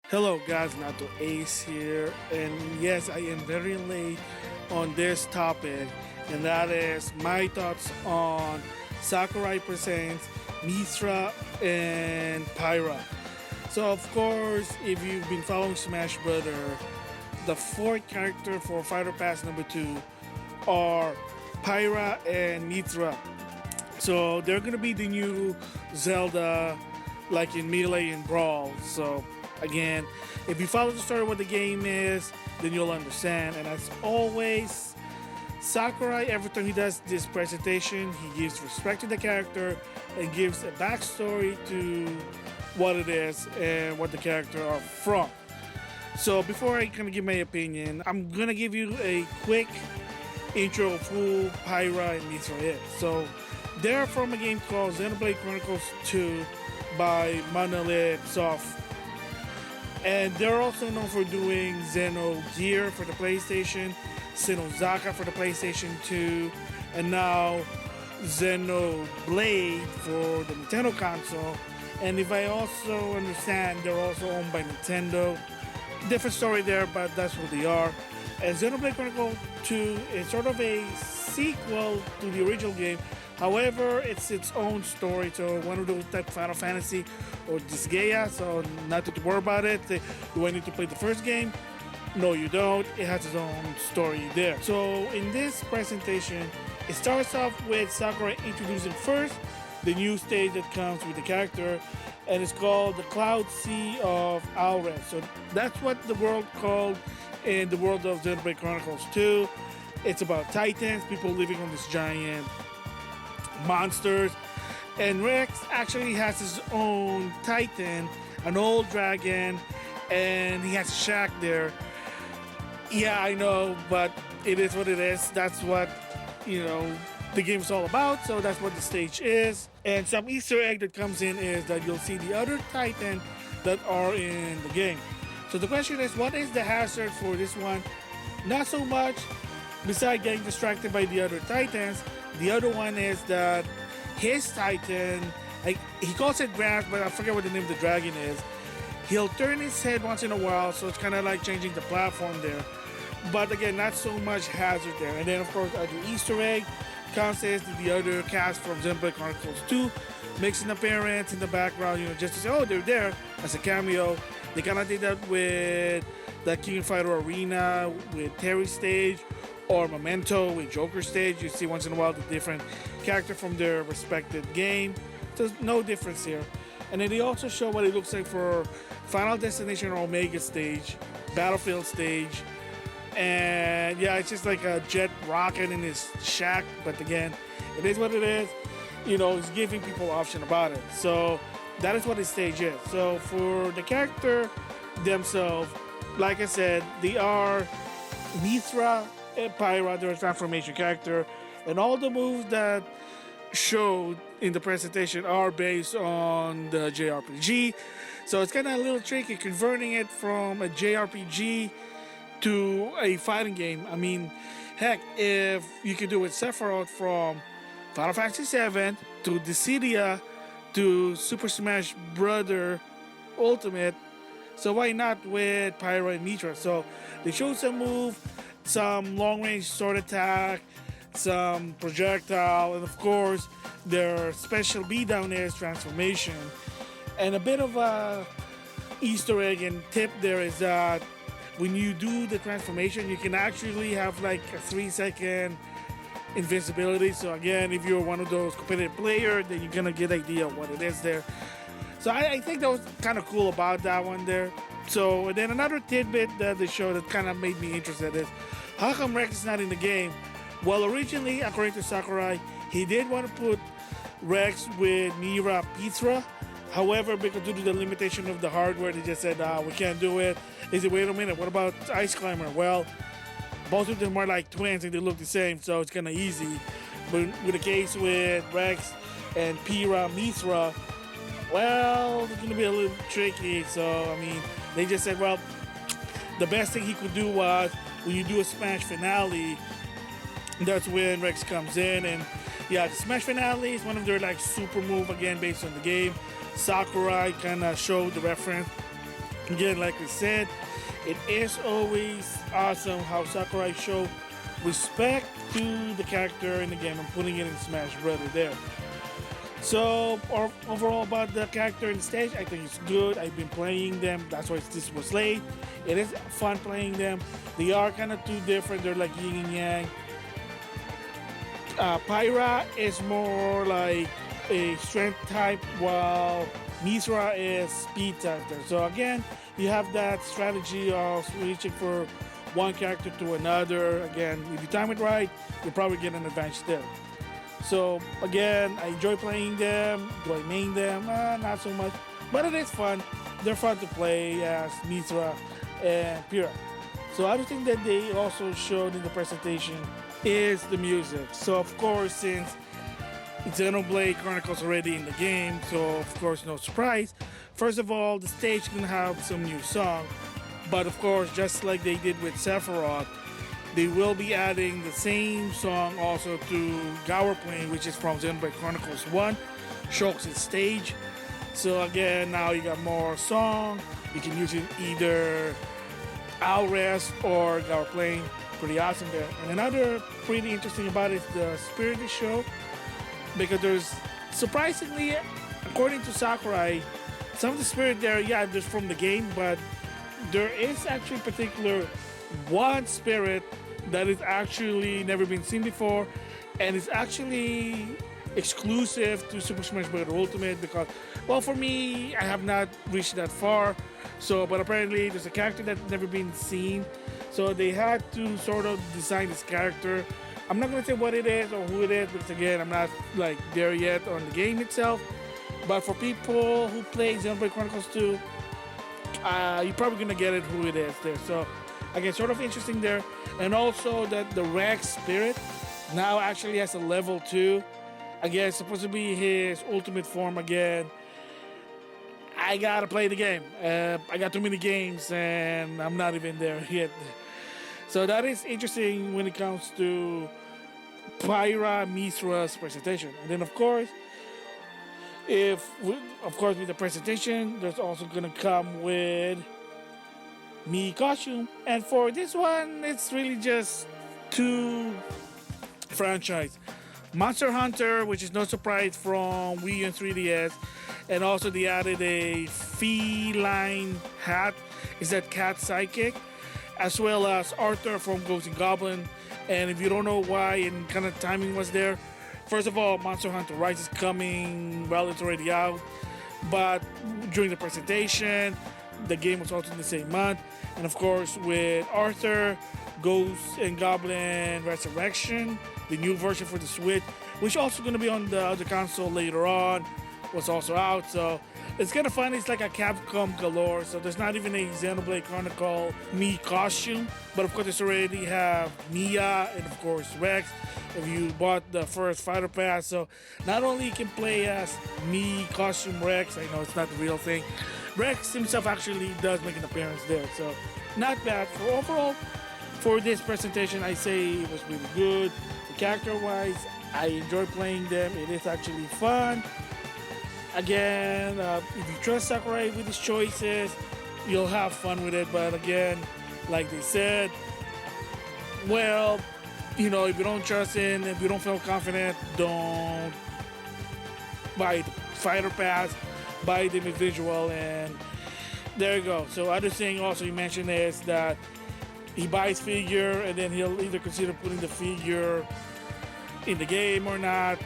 Hello guys, NautoAce here, and yes, I am very late on this topic, and that is my thoughts on Sakurai presents Mythra and Pyra. So of course, if you've been following Smash Brother, the fourth character for Fighter Pass number 2 are Pyra and Mythra. So they're gonna be the new Zelda, like in Melee and Brawl. So again, if you follow the story of what the game is, then you'll understand. And as always, Sakurai, every time he does this presentation, he gives respect to the character and gives a backstory to what it is and what the character are from. So before I kind of give my opinion, I'm gonna give you a quick intro of who Pyra and Mythra is. So they're from a game called Xenoblade Chronicles 2 by Monolith Soft. And they're also known for doing Xenogear for the PlayStation, Xenozaka for the PlayStation 2, and now Xenoblade for the Nintendo console. And if I also understand, they're also owned by Nintendo. Different story there, but that's what they are. And Xenoblade Chronicles 2 is sort of a sequel to the original game. However, it's its own story. So one of those type of Final Fantasy or Disgaea. So not to worry about it. Do I need to play the first game? No, you don't. It has its own story there. So in this presentation, it starts off with Sakurai introducing first the new stage that comes with the character, and it's called the Cloud Sea of Alred. So that's what the world called in the world of Xenoblade Chronicles 2. It's about titans, people living on this giant monsters, and Rex actually has his own titan, an old dragon, and he has a shack there. Yeah, I know, but it is what it is. That's what, the game's all about, so that's what the stage is. And some Easter egg that comes in is that you'll see the other titan that are in the game. So the question is, what is the hazard for this one? Not so much, besides getting distracted by the other titans. The other one is that his titan, like he calls it grass, but I forget what the name of the dragon is. He'll turn his head once in a while, so it's kind of like changing the platform there. But again, not so much hazard there. And then of course, other Easter egg comes is the other cast from Xenoblade Chronicles 2 makes an appearance in the background, just to say, oh, they're there as a cameo. They kind of did that with the King of Fighter Arena with Terry stage, or Memento with Joker stage. You see once in a while the different character from their respective game. So there's no difference here. And then they also show what it looks like for Final Destination or Omega stage, Battlefield stage. And yeah, it's just like a jet rocket in his shack. But again, it is what it is. It's giving people option about it. So that is what the stage is. So for the character themselves, like I said, they are Mythra and Pyra, their transformation character, and all the moves that showed in the presentation are based on the JRPG. So it's kind of a little tricky converting it from a JRPG to a fighting game. I mean, heck, if you could do it Sephiroth from Final Fantasy VII to Dissidia to Super Smash Brother Ultimate, so why not with Pyra and Mythra? So they showed some move, some long-range sword attack, some projectile, and of course their special beatdown is transformation. And a bit of a Easter egg and tip there is that when you do the transformation, you can actually have like a 3-second invincibility. So again, if you're one of those competitive players, then you're gonna get an idea of what it is there. So I think that was kind of cool about that one there. So and then another tidbit that they showed that kind of made me interested is, how come Rex is not in the game? Well, originally, according to Sakurai, he did want to put Rex with Mythra. However, because due to the limitation of the hardware, they just said, we can't do it. They said, wait a minute, what about Ice Climber? Well, both of them are like twins and they look the same, so it's kind of easy. But with the case with Rex and Pyra, Mythra, well, it's going to be a little tricky. So, I mean, they just said, well, the best thing he could do was, when you do a Smash finale, That's when Rex comes in, and yeah, the Smash finale is one of their like super move again based on the game. Sakurai kind of showed the reference. Again, like we said, it is always awesome how Sakurai show respect to the character in the game and putting it in Smash Brother there. So overall about the character in the stage, I think it's good. I've been playing them. That's why this was late. It is fun playing them. They are kind of two different. They're like yin and yang. Pyra is more like a strength type, while Mythra is speed type. So again, you have that strategy of switching for one character to another. Again, if you time it right, you'll probably get an advantage there. So again, I enjoy playing them. Do I main them? Not so much, but it is fun. They're fun to play as Mythra and Pyra. So other thing that they also showed in the presentation is the music. So of course, since Xenoblade Chronicles already in the game, so of course no surprise. First of all, the stage can have some new song, but of course, just like they did with Sephiroth, they will be adding the same song also to Gower Plain, which is from Xenoblade Chronicles 1, Shulk's stage. So again, now you got more song. You can use it either Alrest or Gower Plain. Pretty awesome there. And another pretty interesting about it is the spirit of the show, because there's surprisingly, according to Sakurai, some of the spirit there, yeah, there's from the game, but there is actually particular one spirit that is actually never been seen before, and it's actually exclusive to Super Smash Bros. Ultimate because, well, for me, I have not reached that far. So, but apparently there's a character that's never been seen. So they had to sort of design this character. I'm not gonna say what it is or who it is because again, I'm not like there yet on the game itself. But for people who play Xenoblade Chronicles 2, you're probably gonna get it who it is there. So again, sort of interesting there. And also that the Rex spirit now actually has a level 2. Again, it's supposed to be his ultimate form again. I gotta play the game. I got too many games and I'm not even there yet. So that is interesting when it comes to Pyra Mythra's presentation. And then of course, with the presentation, there's also gonna come with me costume. And for this one, it's really just two franchise. Monster Hunter, which is no surprise from Wii U and 3DS, and also they added a feline hat, is that cat psychic, as well as Arthur from Ghost and Goblin. And if you don't know why and kind of timing was there, first of all, Monster Hunter Rise is coming, well, it's already out, but during the presentation, the game was also in the same month. And of course, with Arthur, Ghost and Goblin Resurrection, the new version for the Switch, which also going to be on the other console later on, was also out. So it's kind of fun. It's like a Capcom galore. So there's not even a Xenoblade Chronicle Mii costume, but of course it's already have Mia and of course Rex if you bought the first fighter pass. So not only you can play as Mii costume Rex, I know it's not the real thing, Rex himself actually does make an appearance there. So not bad. For overall, for this presentation, I say it was really good. Character-wise, I enjoy playing them. It is actually fun. Again, if you trust Sakurai with his choices, you'll have fun with it. But again, like they said, well, you know, if you don't trust him, if you don't feel confident, don't buy the fighter pass, buy the individual, and there you go. So other thing also you mentioned is that he buys figure and then he'll either consider putting the figure in the game or not.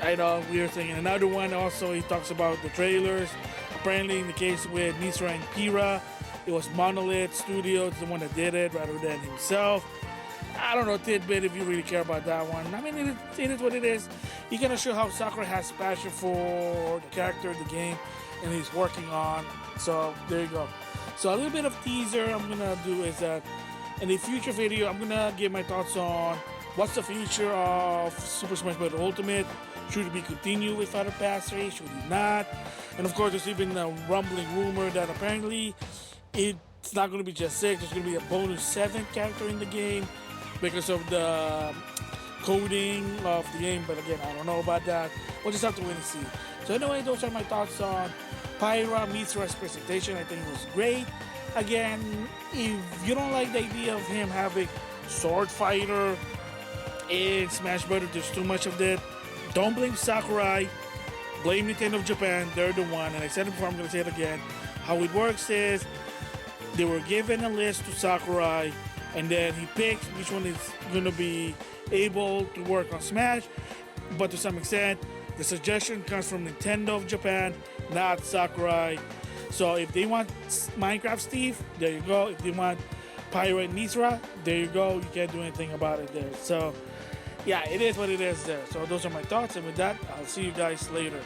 I know, weird thing. And another one also, he talks about the trailers. Apparently in the case with Mythra and Pyra, it was Monolith Studios, the one that did it rather than himself. I don't know, tidbit if you really care about that one. I mean, it is what it is. You're gonna show how Sakurai has passion for the character, the game, and he's working on. So there you go. So a little bit of teaser I'm gonna do is that in a future video, I'm gonna give my thoughts on what's the future of Super Smash Bros. Ultimate. Should it be continued with Fighter Pass 3? Should it not? And of course, there's even a rumbling rumor that apparently it's not going to be just 6. There's going to be a bonus 7th character in the game because of the coding of the game, but again, I don't know about that. We'll just have to wait and see. So anyway, those are my thoughts on Pyra Mythra's presentation. I think it was great. Again, if you don't like the idea of him having sword fighter in Smash Bros., there's too much of that. Don't blame Sakurai. Blame Nintendo of Japan. They're the one. And I said it before, I'm going to say it again. How it works is they were given a list to Sakurai, and then he picks which one is going to be able to work on Smash. But to some extent, the suggestion comes from Nintendo of Japan, not Sakurai. So if they want Minecraft Steve, there you go. If they want Pyra and Mythra, there you go. You can't do anything about it there. So yeah, it is what it is there. So those are my thoughts, and with that, I'll see you guys later.